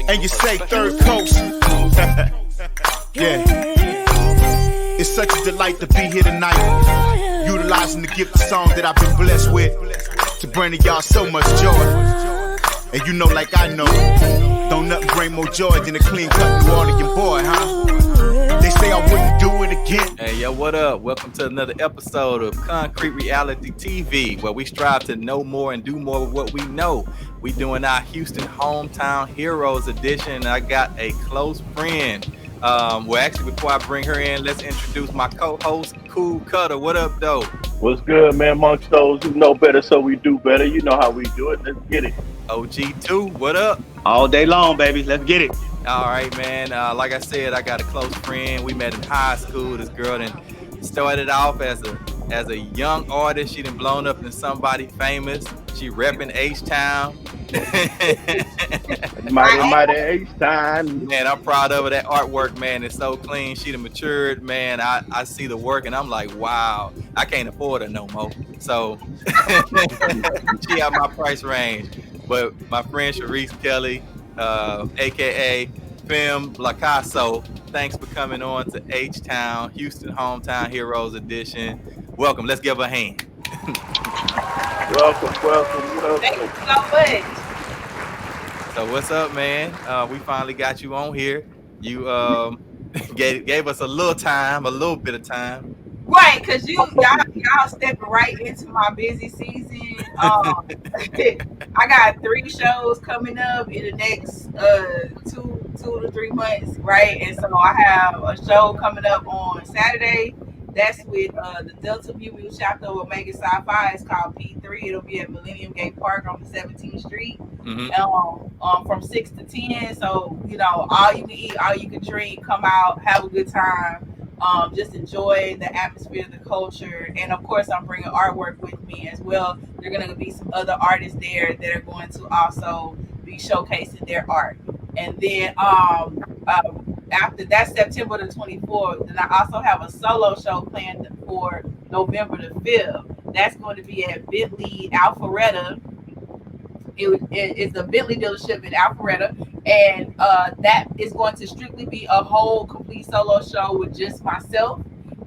And you say third coast. Yeah. It's such a delight to be here tonight, utilizing the gift of song that I've been blessed with to bring to y'all so much joy. And you know, like I know, don't nothing bring more joy than a clean cut New Orleans boy, huh? They say I wouldn't do it again. Hey, yo, what up? Welcome to another episode of Concrete Reality TV, where we strive to know more and do more with what we know. We doing our Houston Hometown Heroes edition, and I got a close friend. Well, actually, before I bring her in, let's introduce my co-host, Cool Cutter. What up, though? What's good, man? Amongst those who know better, so we do better. You know how we do it. Let's get it. OG2, what up? All day long, baby. Let's get it. All right, man. Like I said, I got a close friend. We met in high school. This girl then started off as a young artist. She done blown up into somebody famous. She repping H-Town. Mighty H-Town. Man, I'm proud of her. That artwork, man, is so clean. She done matured, man. I see the work, and I'm like, wow, I can't afford her no more. So she out my price range. But my friend Charis, Kelley, a.k.a. femmeblaicasso, thanks for coming on to H-Town, Houston Hometown Heroes Edition. Welcome. Let's give her a hand. Welcome. Thank you so much. So what's up, man? We finally got you on here. You gave us a little bit of time. Right, because y'all stepping right into my busy season. I got 3 shows coming up in the next 2 to 3 months, right? And so I have a show coming up on Saturday. That's with the Delta View chapter of Omega Sci-Fi. It's called P3. It'll be at Millennium Gate Park on 17th Street from 6 to 10. So, you know, all you can eat, all you can drink, come out, have a good time. Just enjoy the atmosphere, the culture, and of course I'm bringing artwork with me as well. There are going to be some other artists there that are going to also be showcasing their art. And then after that, September the 24th, then I also have a solo show planned for November the 5th. That's going to be at Bentley Alpharetta. It's a Bentley dealership in Alpharetta, and that is going to strictly be a whole complete solo show with just myself.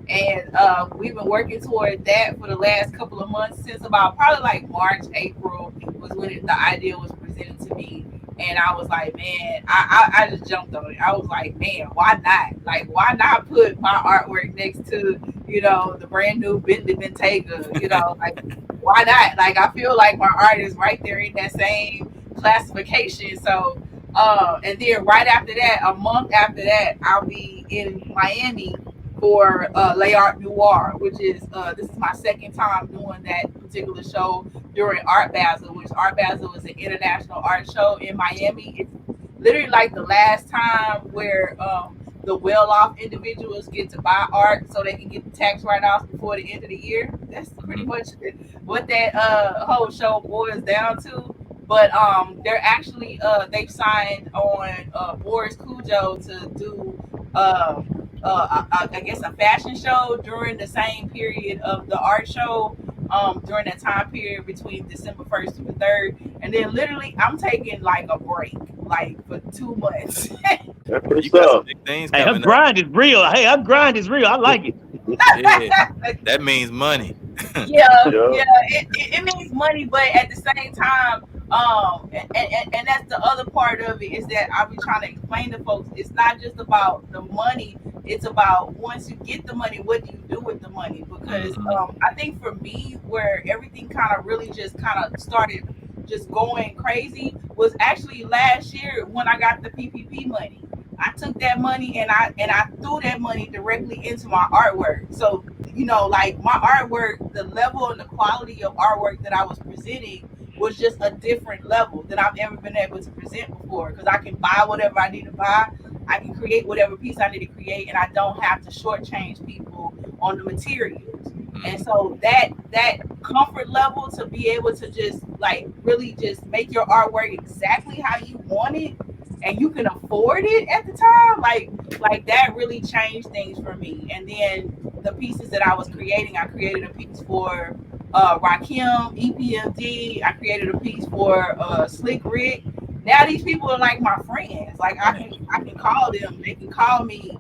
And we've been working toward that for the last couple of months, since about probably like March, April was when the idea was presented to me. And I was like, man, I just jumped on it. I was like, man, why not? Like, why not put my artwork next to, you know, the brand new Bentley Bentayga, you know, like, why not? Like, I feel like my art is right there in that same classification. So, and then right after that, a month after that, I'll be in Miami for Les Art Noir, which is this is my second time doing that particular show during Art Basel, which Art Basel is an international art show in Miami. It's literally like the last time where the well-off individuals get to buy art so they can get the tax write-offs before the end of the year. That's pretty much what that whole show boils down to. But they're actually they've signed on Boris Cujo to do I guess a fashion show during the same period of the art show, during that time period between December 1st to the 3rd. And then literally I'm taking like a break, like for 2 months. That's pretty tough. Hey, her grind is real. I like it. Yeah, that means money. Yeah, it means money, but at the same time, and that's the other part of it, is that I'll be trying to explain to folks, it's not just about the money, it's about once you get the money, what do you do with the money? Because I think for me, where everything kind of really just kind of started just going crazy was actually last year when I got the PPP money. I took that money and I threw that money directly into my artwork. So, you know, like my artwork, the level and the quality of artwork that I was presenting was just a different level than I've ever been able to present before, because I can buy whatever I need to buy. I can create whatever piece I need to create, and I don't have to shortchange people on the materials. And so that comfort level to be able to just like really just make your artwork exactly how you want it, and you can afford it at the time, like that really changed things for me. And then the pieces that I was creating, I created a piece for Rakim, EPMD. I created a piece for Slick Rick, Now these people are like my friends. Like I can call them. They can call me.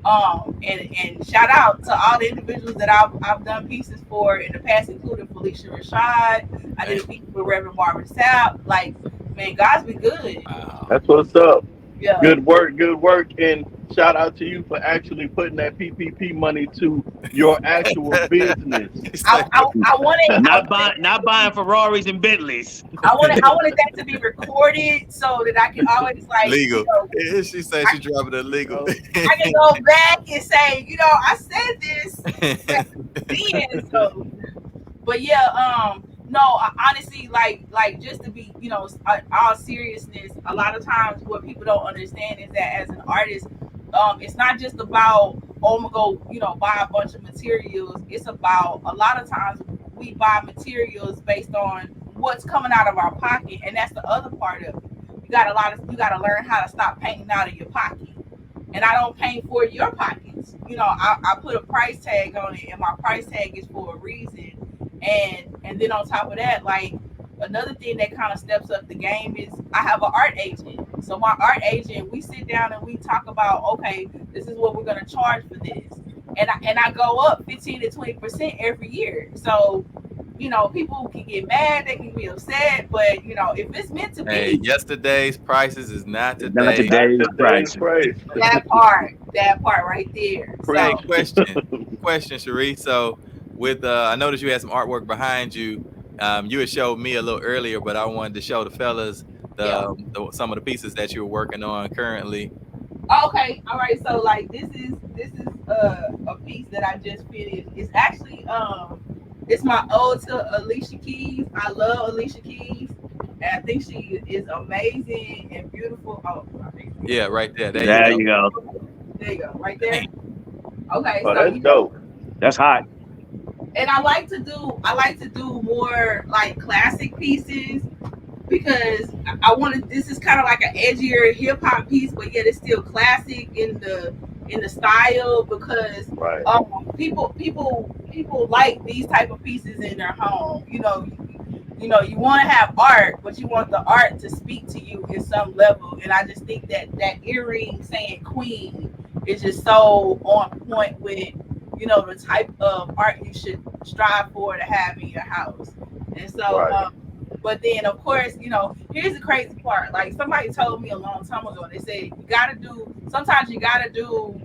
And shout out to all the individuals that I've done pieces for in the past, including Felicia Rashad. I did a piece for Reverend Marvin Sapp. Like, man, God's been good. Wow. That's what's up. Yeah. Good work, and shout out to you for actually putting that PPP money to your actual business. I wanted Not buying Ferraris and Bentleys. I wanted that to be recorded so that I can always like Legal. You know, She said she dropping it legal. I can go back and say, you know, I said this then. So, but yeah, no, honestly, like just to be, you know, all seriousness, a lot of times what people don't understand is that as an artist, it's not just about, oh, I'm gonna go, you know, buy a bunch of materials. It's about, a lot of times we buy materials based on what's coming out of our pocket, and that's the other part of it. You gotta learn how to stop painting out of your pocket. And I don't paint for your pockets. You know, I put a price tag on it, and my price tag is for a reason. And then on top of that, like, another thing that kind of steps up the game is I have an art agent. So my art agent, we sit down and we talk about, okay, this is what we're gonna charge for this. And I go up 15 to 20% every year. So, you know, people can get mad, they can be upset, but you know, if it's meant to be, Hey, yesterday's prices is not today. Not today's price. that part right there. Hey, So question, Charis. So, with I noticed you had some artwork behind you. You had showed me a little earlier, but I wanted to show the fellas some of the pieces that you're working on currently. okay, all right. So like this is a piece that I just finished. It's actually it's my ode to Alicia Keys. I love Alicia Keys, and I think she is amazing and beautiful. Oh, Yeah, right there. There you go. there you go, right there. Okay, Oh, so that's dope. That's hot. and I like to do more like classic pieces because I wanted, this is kind of like an edgier hip hop piece, but yet it's still classic in the style because Right. people like these type of pieces in their home. You know, you want to have art, but you want the art to speak to you in some level. And I just think that earring saying Queen is just so on point with, you know, the type of art you should strive for to have in your house. And so, Right. but then of course, you know, here's the crazy part. Like somebody told me a long time ago, they said sometimes you gotta do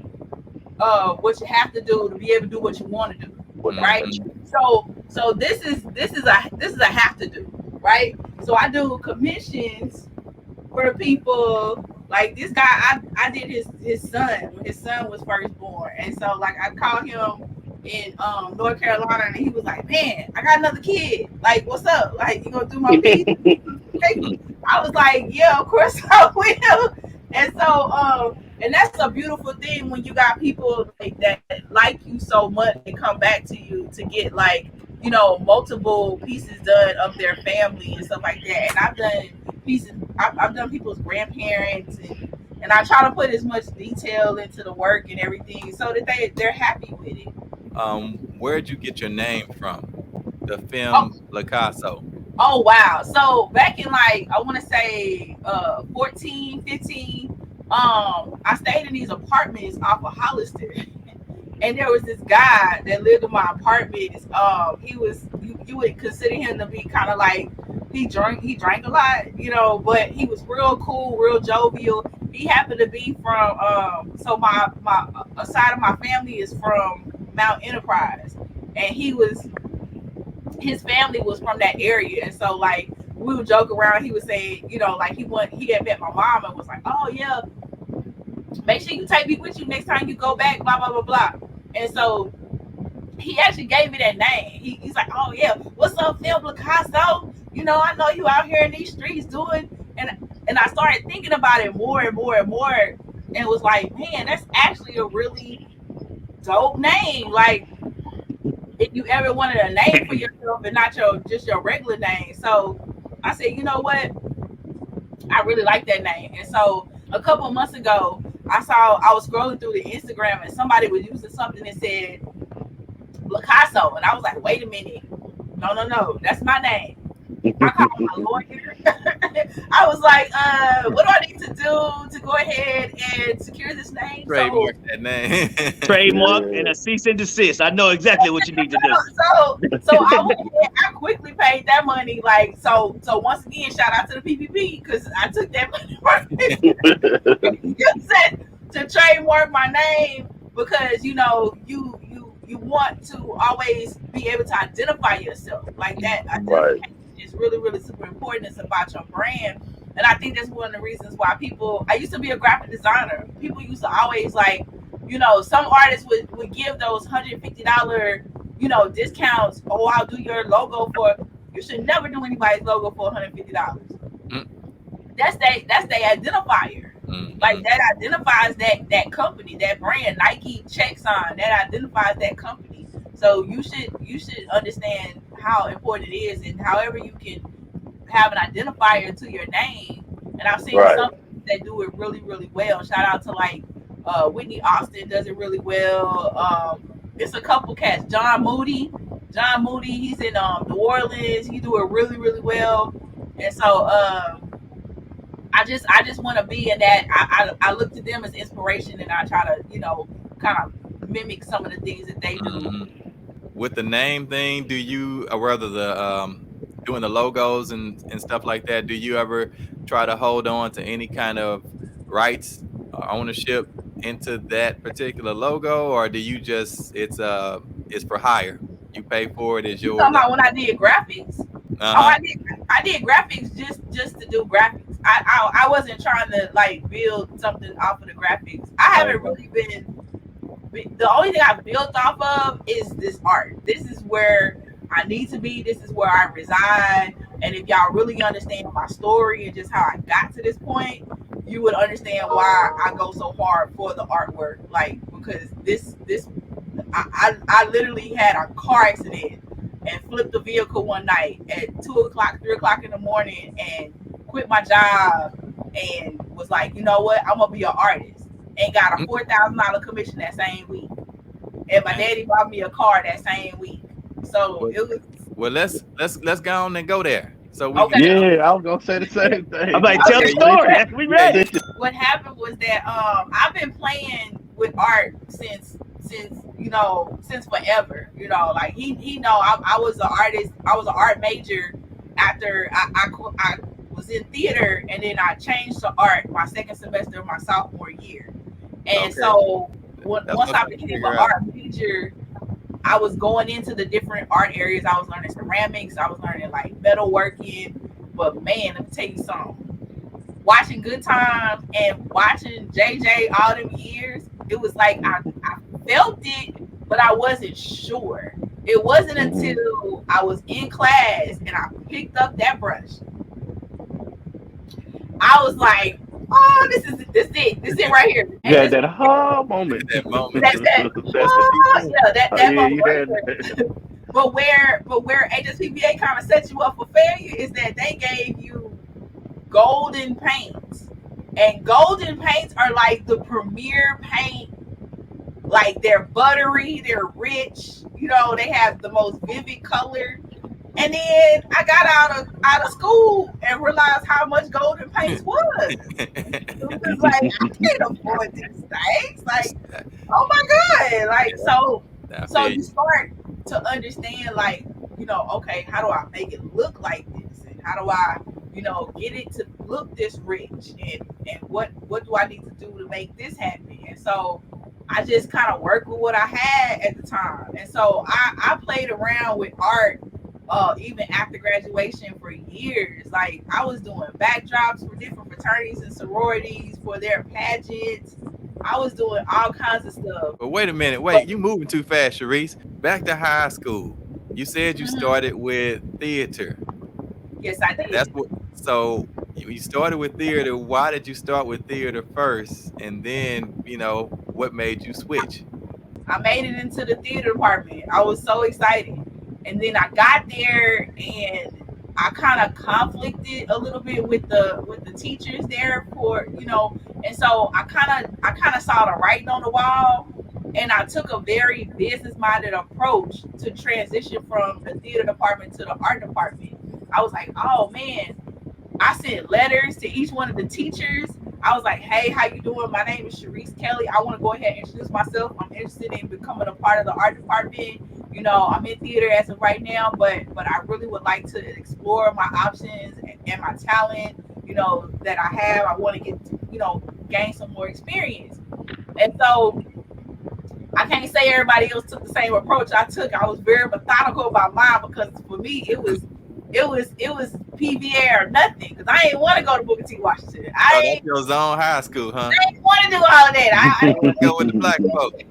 what you have to do to be able to do what you want to do. Right. So this is a have to do, right? So I do commissions for people. Like this guy, I did his son when his son was first born, and so like I called him in North Carolina, and he was like, "Man, I got another kid. Like, what's up? Like, you gonna do my piece?" I was like, "Yeah, of course I will." And so and that's a beautiful thing when you got people like that like you so much and come back to you to get like, you know, multiple pieces done of their family and stuff like that. And I've done pieces, I've done people's grandparents, and I try to put as much detail into the work and everything so that they're happy with it. Where'd you get your name from? The femmeblaicasso. Oh wow. So back in like, I want to say 14, 15, I stayed in these apartments off of Hollister. And there was this guy that lived in my apartment. He was, you would consider him to be kind of like, he drank a lot, you know, but he was real cool, real jovial. He happened to be from so my a side of my family is from Mount Enterprise, and his family was from that area. And so like we would joke around. He was saying, you know, like he had met my mom and was like, "Oh yeah, make sure you take me with you next time you go back, blah, blah, blah, blah." And so he actually gave me that name. He's like, "Oh yeah, what's up, femmeblaicasso? You know, I know you out here in these streets doing," and I started thinking about it more and more and more, and was like, man, that's actually a really dope name. Like, if you ever wanted a name for yourself and not just your regular name. So I said, you know what? I really like that name. And so a couple of months ago, I was scrolling through the Instagram and somebody was using something that said Blaicasso. And I was like, wait a minute. No, that's my name. I called my lawyer. I was like, what do I need to do to go ahead and secure this name? Trademark that name. Trademark and a cease and desist. I know exactly what you need to do. So I went ahead, I quickly paid that money. Like, so once again, shout out to the PPP because I took that money to trademark my name because you know you want to always be able to identify yourself like that. Identification is really, really super important. It's about your brand. And I think that's one of the reasons why I used to be a graphic designer. People used to always like, you know, some artists would give those $150, you know, discounts. Oh, I'll do your logo you should never do anybody's logo for $150. That's their identifier. Like that identifies that company, that brand. Nike checks on that identifies that company. So you should understand how important it is, and however you can have an identifier to your name. And I've seen some that do it really, really well. Shout out to like Whitney Austin does it really well. It's a couple cats. John Moody, he's in New Orleans. He do it really, really well. And so I just want to be in that. I look to them as inspiration, and I try to, you know, kind of mimic some of the things that they do. With the name thing, do you, or rather the doing the logos and stuff like that, do you ever try to hold on to any kind of rights or ownership into that particular logo, or do you just it's for hire? You pay for it, it's yours. Talking about when I did graphics. I did graphics just to do graphics. I wasn't trying to like build something off of the graphics. I haven't really been. The only thing I built off of is this art. This is where I need to be. This is where I reside. And if y'all really understand my story and just how I got to this point, you would understand why I go so hard for the artwork. Like, because I literally had a car accident and flipped the vehicle one night at 2 o'clock, 3 o'clock in the morning, and quit my job and was like, you know what, I'm gonna be an artist, and got a $4,000 commission that same week. And my daddy bought me a car that same week. So it was. Well, let's go on and go there. So we I was gonna say the same thing. I'm like, tell the story. We ready. What happened was that I've been playing with art since forever. You know, like he know I was an artist. I was an art major after I was in theater, and then I changed to art my second semester of my sophomore year. And so once I became an art major, I was going into the different art areas. I was learning ceramics. I was learning like metalworking. But man, let me tell you something. Watching Good Times and watching JJ all them years, it was like I felt it, but I wasn't sure. It wasn't until I was in class and I picked up that brush. I was like, oh, this is it right here. Yeah, that whole moment. That moment. That moment. But where HSPBA kind of sets you up for failure is that they gave you golden paints. And golden paints are like the premier paint. Like they're buttery, they're rich, you know, they have the most vivid color. And then I got out of school and realized how much golden paint was. It was like, I can't afford these things. Like, oh my God. Like, so you start to understand, like, you know, okay, how do I make it look like this? And how do I, you know, get it to look this rich? And what do I need to do to make this happen? And so I just kind of worked with what I had at the time. And so I played around with art even after graduation for years. Like I was doing backdrops for different fraternities and sororities for their pageants. I was doing all kinds of stuff. But wait a minute, you moving too fast, Charis. Back to high school. You said you started with theater. Yes, I did. So you started with theater. Why did you start with theater first? And then, you know, what made you switch? I made it into the theater department. I was so excited. And then I got there and I kind of conflicted a little bit with the teachers there for, you know, and so I kind of saw the writing on the wall, and I took a very business-minded approach to transition from the theater department to the art department. I was like, oh man, I sent letters to each one of the teachers. I was like, hey, how you doing? My name is Charis Kelley. I want to go ahead and introduce myself. I'm interested in becoming a part of the art department. You know, I'm in theater as of right now, but I really would like to explore my options and my talent, you know, that I have. I want to get, you know, gain some more experience. And so I can't say everybody else took the same approach I took. I was very methodical about mine because for me it was PVA or nothing, because I didn't want to go to Booker T. Washington. That's your zone high school, huh? I didn't want to do all of that. I didn't go with the black folk.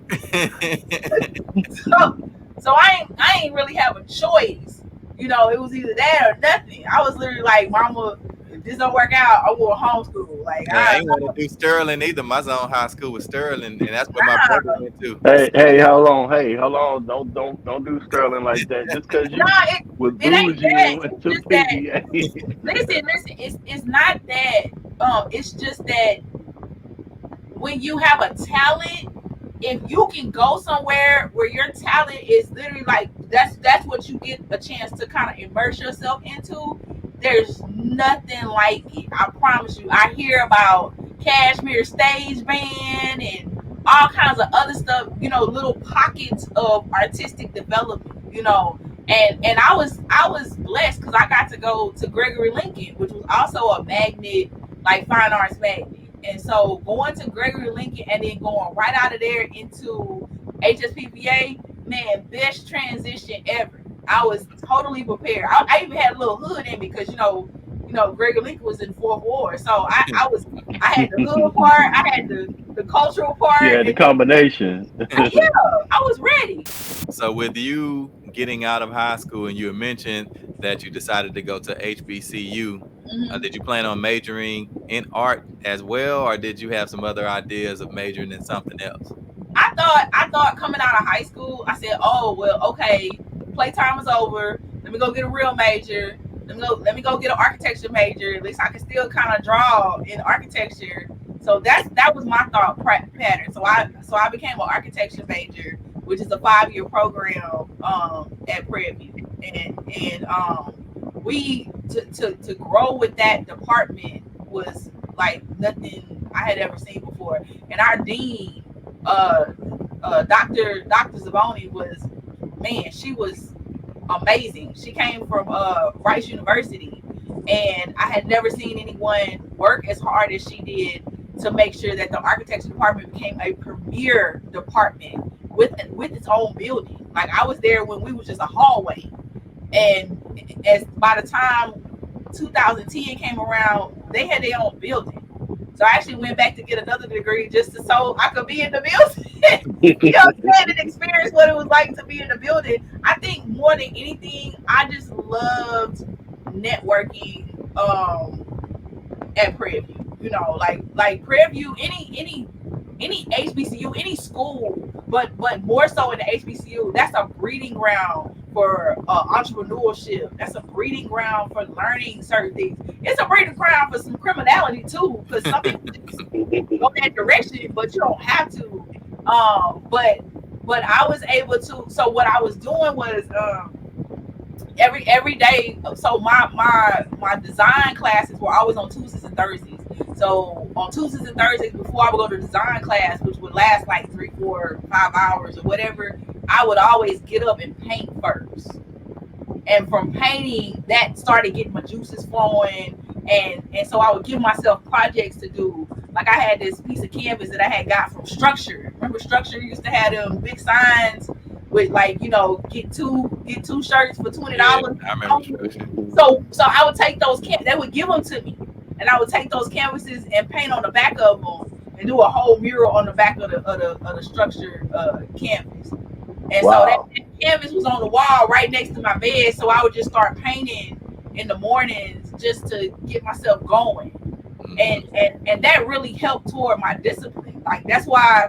So I ain't really have a choice. You know, it was either that or nothing. I was literally like, Mama, if this don't work out, I will homeschool. Like, I ain't want to do Sterling either. My zone high school was Sterling, and that's where my brother went to. Hey, hold on. Don't do Sterling like that. Just because you was bougie and went to PBA. Listen. It's not that. It's just that when you have a talent, if you can go somewhere where your talent is literally like that's what you get a chance to kind of immerse yourself into. There's nothing like it. I promise you. I hear about Cashmere Stage Band and all kinds of other stuff, you know, little pockets of artistic development, you know. And I was blessed because I got to go to Gregory Lincoln, which was also a magnet, like fine arts magnet. And so going to Gregory Lincoln and then going right out of there into HSPPA, man, best transition ever. I was totally prepared. I even had a little hood in me because you know, Gregory Lincoln was in Fourth Ward, so I had the hood part, I had the cultural part. Yeah, the combination. Yeah, I was ready. So with you getting out of high school, and you mentioned that you decided to go to HBCU, did you plan on majoring in art as well, or did you have some other ideas of majoring in something else? I thought coming out of high school, I said, oh well, okay, playtime is over. Let me go get a real major. Let me go get an architecture major. At least I can still kind of draw in architecture. So that was my thought pattern. So I became an architecture major, which is a 5-year program at Prairie View, and we to grow with that department was like nothing I had ever seen before. And our dean, Dr. Zaboni, was, man, she was amazing. She came from Rice University, and I had never seen anyone work as hard as she did to make sure that the architecture department became a premier department with its own building. Like, I was there when we was just a hallway, and as by the time 2010 came around, they had their own building. So I actually went back to get another degree just so I could be in the building. You know what I'm saying? And experience what it was like to be in the building. I think more than anything, I just loved networking at Prairie View. You know, like Prairie View, any HBCU, any school, but more so in the HBCU, that's a breeding ground for entrepreneurship. That's a breeding ground for learning certain things. It's a breeding ground for some criminality too, because some people just go that direction, but you don't have to. But I was able to. So what I was doing was every day. So my design classes were always on Tuesdays and Thursdays. So on Tuesdays and Thursdays, before I would go to design class, which would last like 3, 4, 5 hours or whatever, I would always get up and paint first. And from painting, that started getting my juices flowing. And so I would give myself projects to do. Like, I had this piece of canvas that I had got from Structure. Remember Structure used to have them big signs with, like, you know, get two shirts for $20. Yeah, I remember Structure. So I would take those they would give them to me. And I would take those canvases and paint on the back of them and do a whole mural on the back of the Structure canvas. And wow. So that canvas was on the wall right next to my bed. So I would just start painting in the mornings just to get myself going. And that really helped toward my discipline. Like, that's why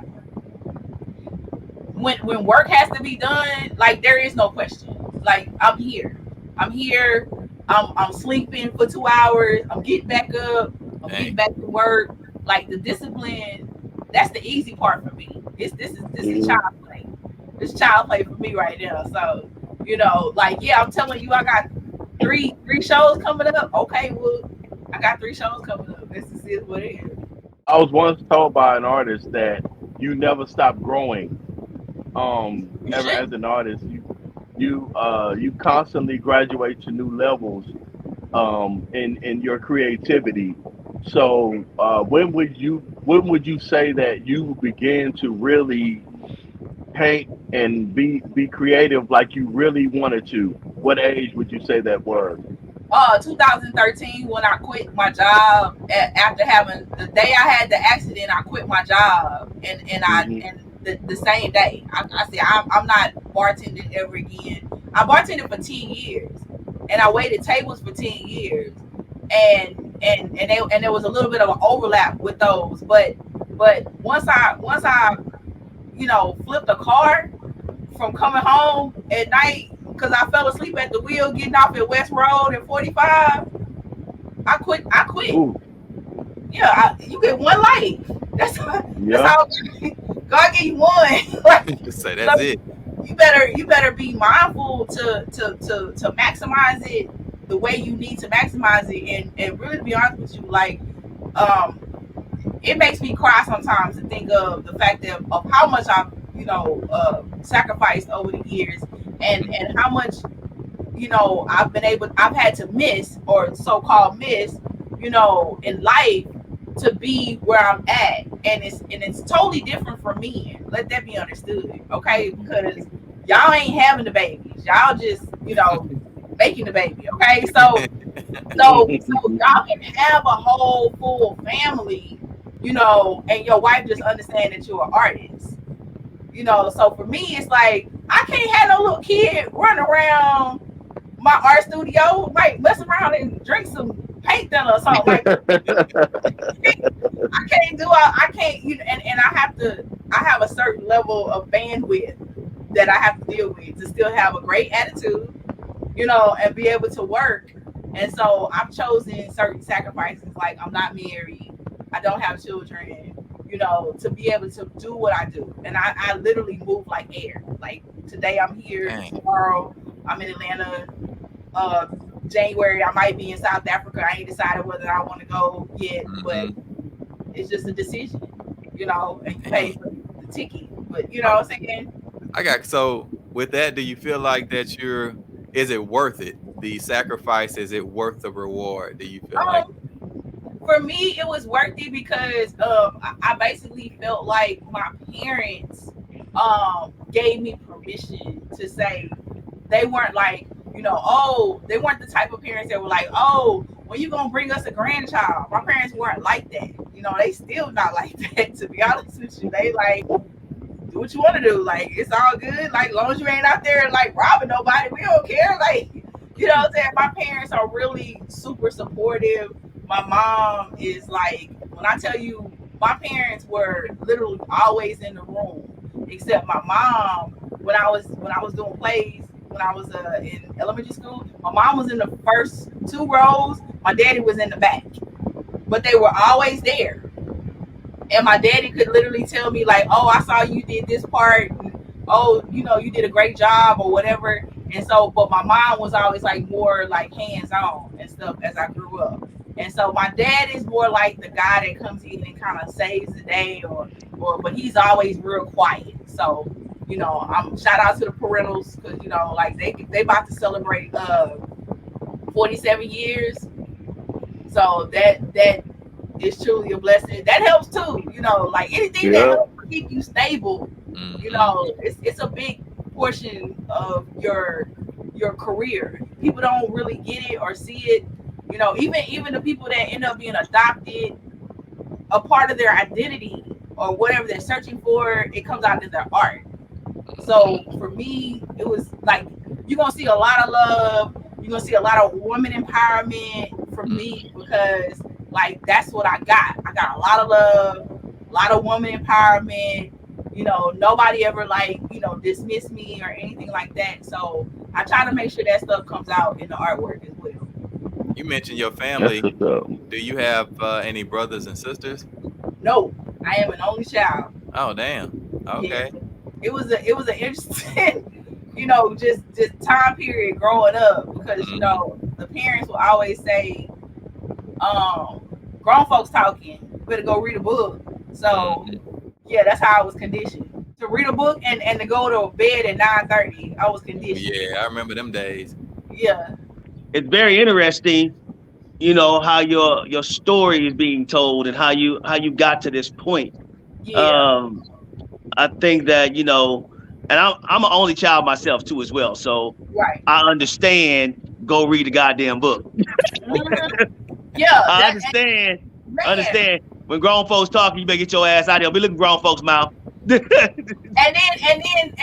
when work has to be done, like, there is no question. Like, I'm here. I'm sleeping for 2 hours. I'm getting back up. I'm getting back to work. Like, the discipline, that's the easy part for me. This is child play. It's child play for me right now. So, you know, like, yeah, I'm telling you, I got three shows coming up. Okay, well, I got 3 shows coming up. This is what it is. I was once told by an artist that you never stop growing. You Ever should. as an artist, you constantly graduate to new levels in your creativity. So when would you say that you began to really paint and be creative like you really wanted to? What age would you say that was? 2013 when I quit my job after having the day I had the accident. I quit my job, Hmm. and the same day I said I'm not bartending ever again. I bartended for 10 years, and I waited tables for 10 years, and there was a little bit of an overlap with those, but once I flipped a car from coming home at night because I fell asleep at the wheel getting off at West Road at 45. I quit. I quit. Ooh, Yeah, you get one life. That's yeah. how God gave you one. Like, Just say that's so it. you better be mindful to maximize it the way you need to maximize it, and really to be honest with you, like um it makes me cry sometimes to think of the fact of how much I've sacrificed over the years, and how much I've had to miss or so-called miss in life to be where I'm at, and it's totally different from men. Let that be understood, okay? Because y'all ain't having the babies, y'all just making the baby, okay? So y'all can have a whole full family, and your wife just understand that you're an artist. So for me, it's like I can't have no little kid running around my art studio, like mess around and drink some paint thinner or something. Like I can't do I can't and I have a certain level of bandwidth that I have to deal with to still have a great attitude, and be able to work. And so I've chosen certain sacrifices, like I'm not married, I don't have children, to be able to do what I do. And I literally move like air. Like today I'm here, Dang. tomorrow I'm in Atlanta, uh January I might be in South Africa. I ain't decided whether I want to go yet, but Mm-hmm. it's just a decision, and you pay Dang. for the ticket. But you know what I'm saying? So with that, do you feel like that is it worth it? The sacrifice, is it worth the reward? Do you feel like? Um, for me, it was worth it because I basically felt like my parents gave me permission to say they weren't like, they weren't the type of parents that were like, oh, when you gonna bring us a grandchild? My parents weren't like that. They still not like that, to be honest with you. They like, do what you want to do. Like, it's all good. Like, as long as you ain't out there like robbing nobody, we don't care. Like, what I'm saying? My parents are really super supportive. My mom is like, when I tell you, my parents were literally always in the room, except my mom. When I was doing plays, when I was in elementary school, my mom was in the first 2 rows. My daddy was in the back, but they were always there. And my daddy could literally tell me like, oh, I saw you did this part, and, oh, you did a great job or whatever. And so, but my mom was always like more like hands-on and stuff as I grew up. And so my dad is more like the guy that comes in and kind of saves the day, but he's always real quiet. So I'm shout out to the parentals, because like they about to celebrate 47 years. So that is truly a blessing. That helps too, like anything that Yeah. helps keep you stable, Mhm. it's a big portion of your career. People don't really get it or see it. Even the people that end up being adopted, a part of their identity or whatever they're searching for, it comes out in their art. So for me, it was like you're gonna see a lot of love. You're gonna see a lot of woman empowerment from me, because like that's what I got. I got a lot of love, a lot of woman empowerment. Nobody ever like dismiss me or anything like that. So I try to make sure that stuff comes out in the artwork as well. You mentioned your That's family. what's up. Do you have any brothers and sisters? No, I am an only child. Oh, damn. Yes, Okay. it was an interesting, just time period growing up, because Mhm. the parents will always say, grown folks talking. You better go read a book. So yeah, that's how I was conditioned to read a book and to go to bed at 9:30. I was conditioned. Yeah, I remember them days. Yeah. It's very interesting, you know, how your story is being told and how you got to this point. Yeah. I think that, you know, and I'm an only child myself too as well, so Right. I understand. Go read the goddamn book. Yeah. I understand. Man. Understand. When grown folks talking, you better get your ass out there. Be looking grown folks' mouth. And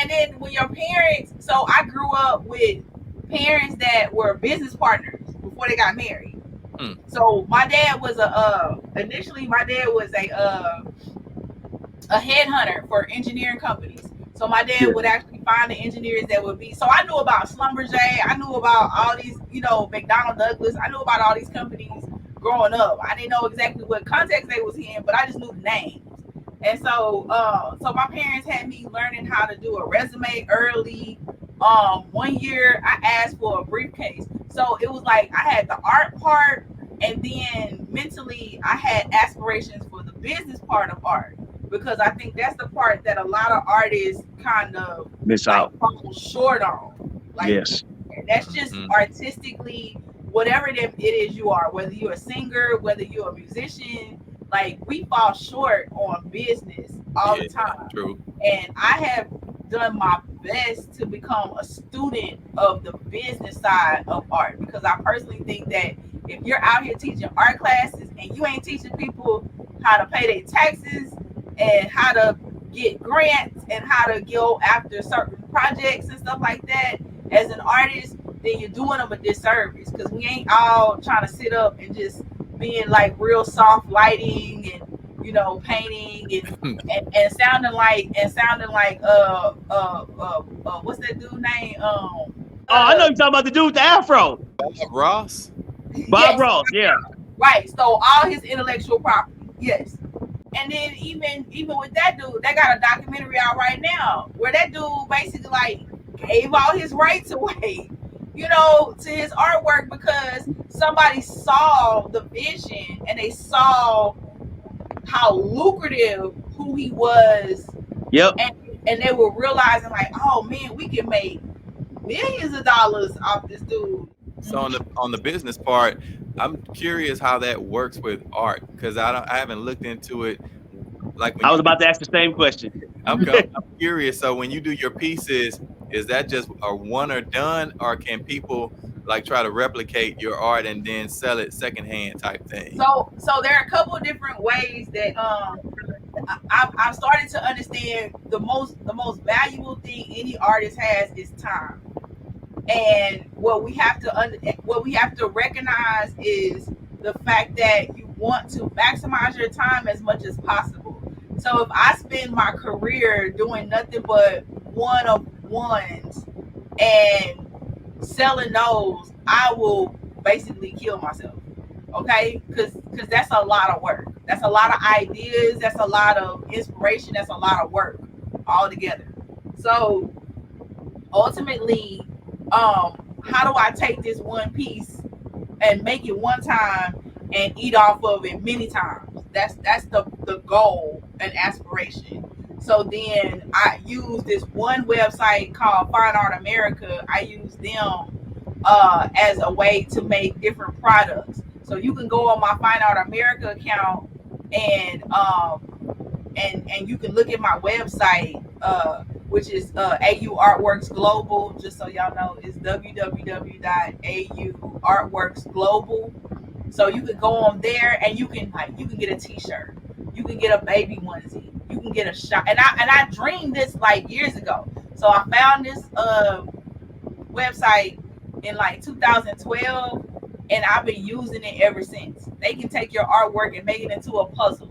then when your parents, so I grew up with parents that were business partners before they got married. So my dad was initially my dad was a headhunter for engineering companies. So my dad would actually find the engineers that would be. So I knew about Schlumberger. I knew about all these, you know, McDonnell Douglas. I knew about all these companies growing up. I didn't know exactly what context they was in, but I just knew the names. And so, so my parents had me learning how to do a resume early. 1 year I asked for a briefcase. So it was like I had the art part, and then mentally I had aspirations for the business part of art, because I think that's the part that a lot of artists kind of miss out, fall short on. Like, yes, that's just artistically, whatever it is you are, whether you're a singer, whether you're a musician, like we fall short on business all the time. True. And I have done my best to become a student of the business side of art, because I personally think that if you're out here teaching art classes and you ain't teaching people how to pay their taxes and how to get grants and how to go after certain projects and stuff like that as an artist, then you're doing them a disservice, because we ain't all trying to sit up and just being like real soft lighting and, you know, painting and sounding like what's that dude name? I know you're talking about the dude with the afro. Ross? Bob Ross, yeah. Right. So all his intellectual property, yes. And then even with that dude, they got a documentary out right now where that dude basically like gave all his rights away, you know, to his artwork, because somebody saw the vision and they saw how lucrative who he was. Yep. And they were realizing like, oh man, we can make millions of dollars off this dude. So on the business part, I'm curious how that works with art, because I haven't looked into it. Like when I was about to ask the same question. I'm curious. So when you do your pieces, is that just a one or done, or can people like try to replicate your art and then sell it secondhand type thing? So there are a couple of different ways that I've started to understand the most valuable thing any artist has is time. And what we have to recognize is the fact that you want to maximize your time as much as possible. So if I spend my career doing nothing but one-of-ones and selling those, I will basically kill myself. Okay, because that's a lot of work. That's a lot of ideas. That's a lot of inspiration. That's a lot of work all together. So ultimately, how do I take this one piece and make it one time and eat off of it many times? That's the goal and aspiration. So then I use this one website called Fine Art America. I use them as a way to make different products. So you can go on my Fine Art America account and you can look at my website, which is AU Artworks Global. Just so y'all know, it's www.auartworksglobal. So you can go on there and you can get a T-shirt, you can get a baby onesie, you can get a shot. And I dreamed this like years ago. So I found this website in like 2012, and I've been using it ever since. They can take your artwork and make it into a puzzle.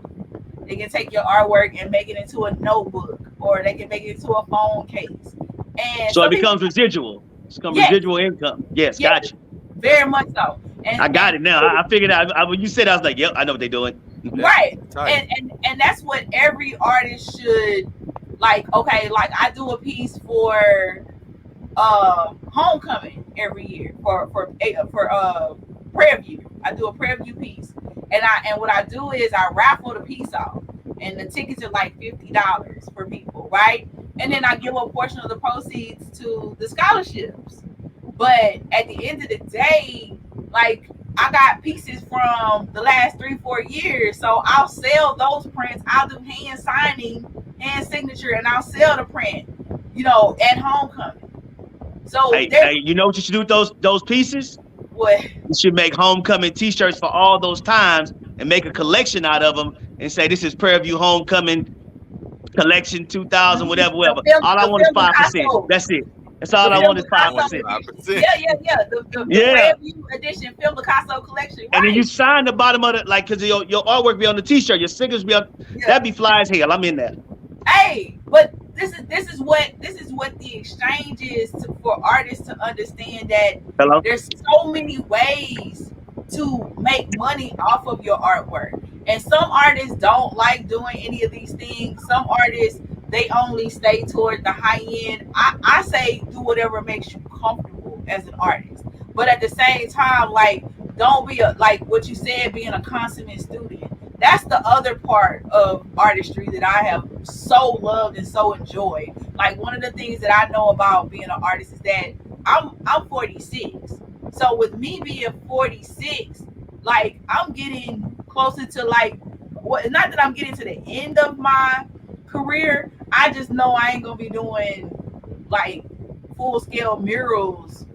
They can take your artwork and make it into a notebook, or they can make it into a phone case. And so it becomes residual. It's become residual income. Yes, gotcha. Very much so. And I got it now. I figured out. When you said, I was like, yep, I know what they're doing. Right. And that's what every artist should like. Okay, like I do a piece for homecoming every year for Prairie View. I do a prep view piece, and what I do is I raffle the piece off, and the tickets are like $50 for people, right? And then I give a portion of the proceeds to the scholarships. But at the end of the day, like I got pieces from the last 3-4 years, so I'll sell those prints. I'll do hand signing, hand signature, and I'll sell the print, at homecoming. So hey, you know what you should do with those pieces? What? You should make homecoming T-shirts for all those times and make a collection out of them and say this is Prairie View Homecoming Collection 2000, whatever. All I want is 5%. That's it. That's all I want is 5%. Yeah. The Prairie View edition femmeblaicasso collection. Right? And then you sign the bottom of it, like, because your artwork be on the T-shirt, your stickers be on. Yeah. That'd be fly as hell. I'm in there. Hey, but this is what the exchange is for artists to understand that there's so many ways to make money off of your artwork. And some artists don't like doing any of these things. Some artists, they only stay toward the high end. I say do whatever makes you comfortable as an artist. But at the same time, like, don't be like what you said, being a consummate student. That's the other part of artistry that I have so loved and so enjoyed. Like, one of the things that I know about being an artist is that I'm 46. So with me being 46, like, I'm getting closer to, like, what, not that I'm getting to the end of my career. I just know I ain't gonna be doing like full scale murals,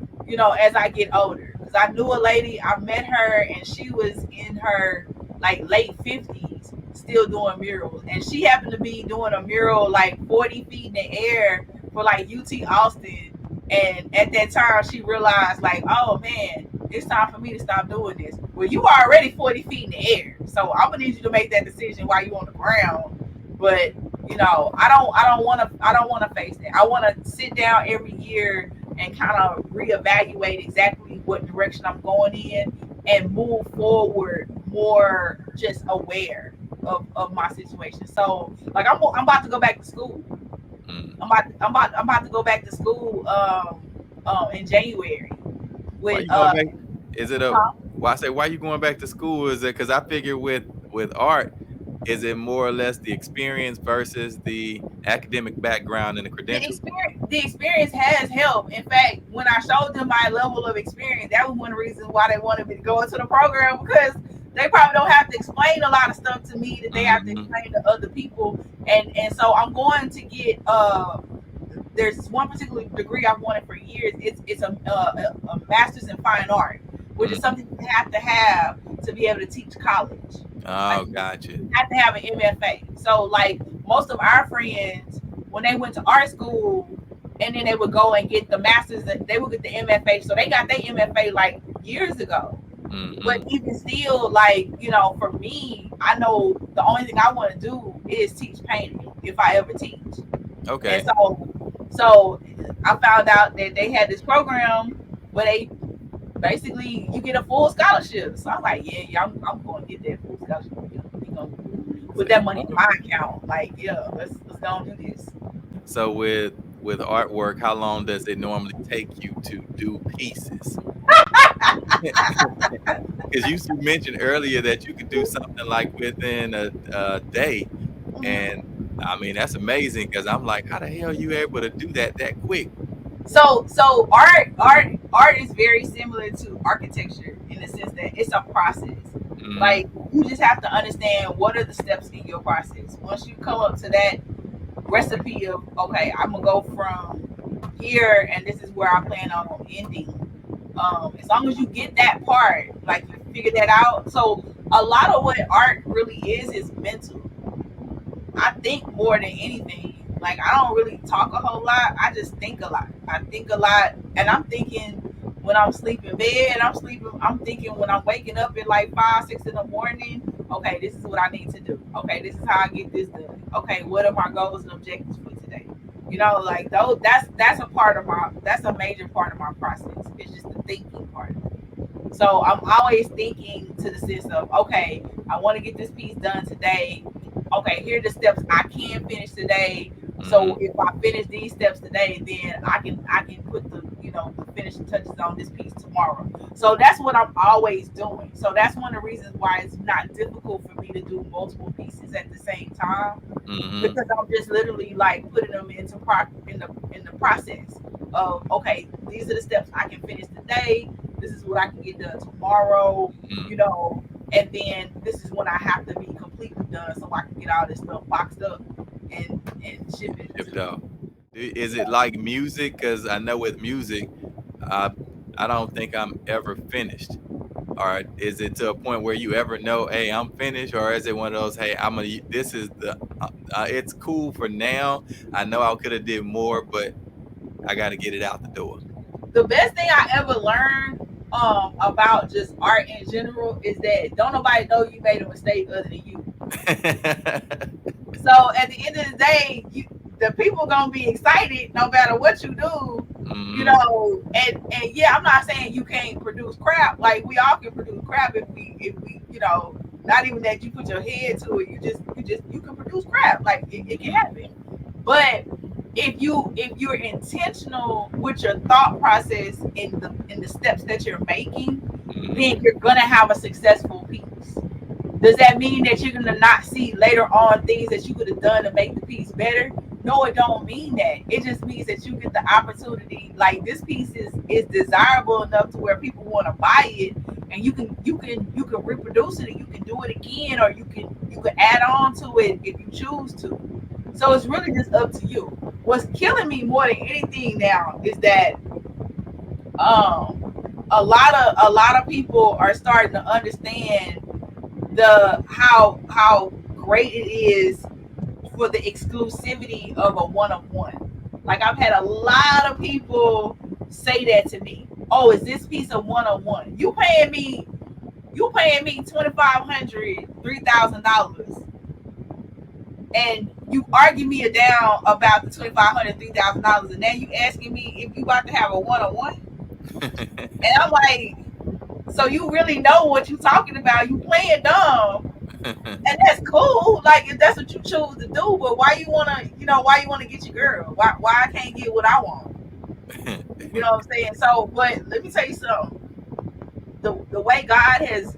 as I get older. Because I knew a lady, I met her, and she was in her like late 50s still doing murals, and she happened to be doing a mural like 40 feet in the air for like UT Austin. And at that time she realized, like, oh man, it's time for me to stop doing this. Well, you are already 40 feet in the air, so I'm gonna need you to make that decision while you're on the ground. But I don't want to face that. I want to sit down every year and kind of reevaluate exactly what direction I'm going in and move forward more just aware of my situation. So, like, I'm about to go back to school. I'm about to go back to school in January. With is it a? Well, I say, why are you going back to school? Is it because I figure with art, is it more or less the experience versus the academic background and the credentials? The experience has helped. In fact, when I showed them my level of experience, that was one reason why they wanted me to go into the program, because they probably don't have to explain a lot of stuff to me that they have to explain to other people. And so I'm going to get there's one particular degree I've wanted for years. It's a master's in fine art, which is something you have to be able to teach college. Oh, gotcha. You have to have an MFA. So, like, most of our friends, when they went to art school, and then they would go and get the master's, they would get the MFA. So they got their MFA like years ago. But even still, like, for me, I know the only thing I want to do is teach painting if I ever teach. Okay. And so I found out that they had this program where they basically, you get a full scholarship. So I'm like, yeah, I'm going to get that full scholarship. We're going to put that money in my account. Like, yeah, let's go and do this. So with artwork, how long does it normally take you to do pieces? Because you mentioned earlier that you could do something like within a day. And I mean, that's amazing, because I'm like, how the hell are you able to do that quick? So art is very similar to architecture in the sense that it's a process. Like, you just have to understand what are the steps in your process. Once you come up to that recipe of, okay, I'm gonna go from here and this is where I plan on ending. As long as you get that part, like, you figure that out. So a lot of what art really is mental. I think more than anything. Like, I don't really talk a whole lot. I just think a lot. And I'm thinking when I'm sleeping in bed, I'm thinking when I'm waking up at like 5, 6 in the morning, okay, this is what I need to do. Okay, this is how I get this done. Okay, what are my goals and objectives for today? Like, those, that's a major part of my process. It's just the thinking part. So I'm always thinking to the sense of, okay, I want to get this piece done today. Okay, here are the steps I can finish today. So if I finish these steps today, then I can put the the finishing touches on this piece tomorrow. So that's what I'm always doing. So that's one of the reasons why it's not difficult for me to do multiple pieces at the same time, because I'm just literally like putting them into in the process of, okay, these are the steps I can finish today. This is what I can get done tomorrow, and then this is when I have to be completely done so I can get all this stuff boxed up and ship it. Shipped out. Is it like music? Because I know with music, I don't think I'm ever finished. Or is it to a point where you ever know, hey, I'm finished? Or is it one of those, hey, this is the, it's cool for now. I know I could have did more, but I got to get it out the door. The best thing I ever learned about just art in general is that don't nobody know you made a mistake other than you. So at the end of the day, the people gonna be excited no matter what you do, and yeah, I'm not saying you can't produce crap. Like, we all can produce crap if we not even that you put your head to it, you can produce crap. Like, it can happen. But if you're intentional with your thought process in the steps that you're making, then you're gonna have a successful piece. Does that mean that you're gonna not see later on things that you could have done to make the piece better? No, it don't mean that. It just means that you get the opportunity. Like, this piece is desirable enough to where people want to buy it, and you can reproduce it, and you can do it again, or you can add on to it if you choose to. So it's really just up to you. What's killing me more than anything now is that a lot of people are starting to understand how great it is for the exclusivity of a one-of-one. Like, I've had a lot of people say that to me. Oh, is this piece of one-of-one? You paying me $2,500, $3,000, and you argue me down about the $2,500, $3,000, and now you asking me if you about to have a one-on-one? And I'm like, so you really know what you talking about? You playing dumb. And that's cool, like, if that's what you choose to do. But why you wanna get your girl? Why I can't get what I want? You know what I'm saying? So, but let me tell you something. The way God has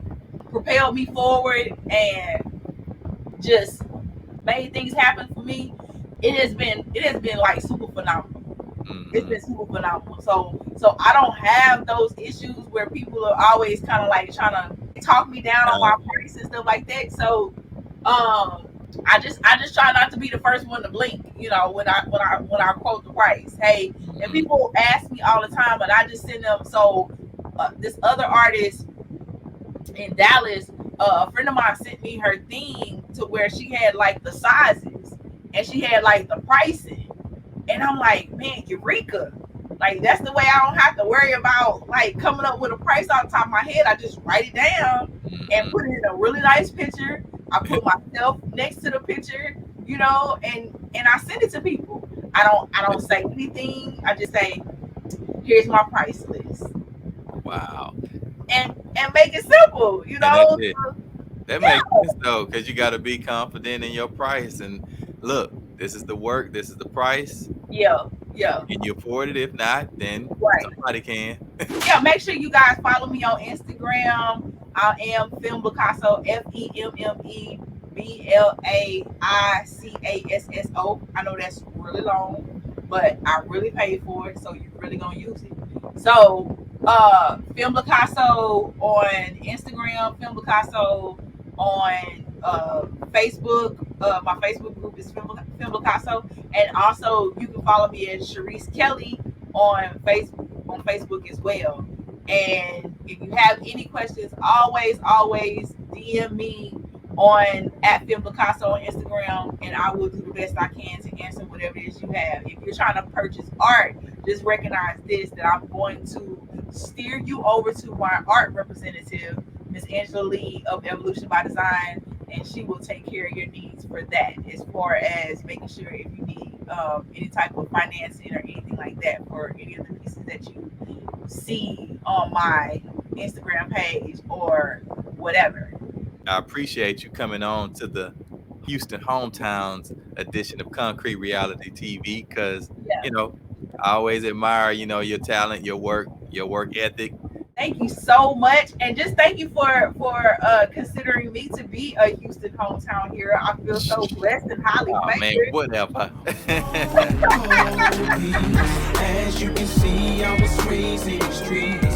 propelled me forward and just made things happen for me, it has been like super phenomenal. It's been super phenomenal. So I don't have those issues where people are always kind of like trying to talk me down on my price and stuff like that. So I just try not to be the first one to blink, when I quote the price. Hey, and people ask me all the time, and I just send them. So this other artist in Dallas, a friend of mine sent me her thing to where she had like the sizes and she had like the pricing, and I'm like, man, Eureka! Like, that's the way I don't have to worry about like coming up with a price off the top of my head. I just write it down and put it in a really nice picture. I put myself next to the picture, and I send it to people. I don't say anything. I just say, here's my price list. Wow. And make it simple, That makes sense though, because you got to be confident in your price. And look, this is the work, this is the price. Yeah. Can you afford it? If not, then somebody can. Yeah, make sure you guys follow me on Instagram. I am femmeblaicasso, FEMMEBLAICASSO. I know that's really long, but I really paid for it, so you're really gonna use it. So femmeblaicasso on Instagram, femmeblaicasso on Facebook. My Facebook group is femmeblaicasso, and also you can follow me at Charis Kelley on Facebook as well. And if you have any questions, always DM me on @femmeblaicasso on Instagram, and I will do the best I can to answer whatever it is you have. If you're trying to purchase art, just recognize this, that I'm going to steer you over to my art representative, Miss Angela Lee of Evolution by Design, and she will take care of your needs for that, as far as making sure if you need any type of financing or anything like that for any of the pieces that you see on my Instagram page or whatever. I appreciate you coming on to the Houston Hometown's edition of Concrete Reality TV, because Yeah. you know, I always admire, you know, your talent, your work ethic. Thank you so much, and just thank you for considering me to be a Houston hometown hero. I feel so blessed and highly Oh man, favored. whatever. As you can see, I was raised in the streets.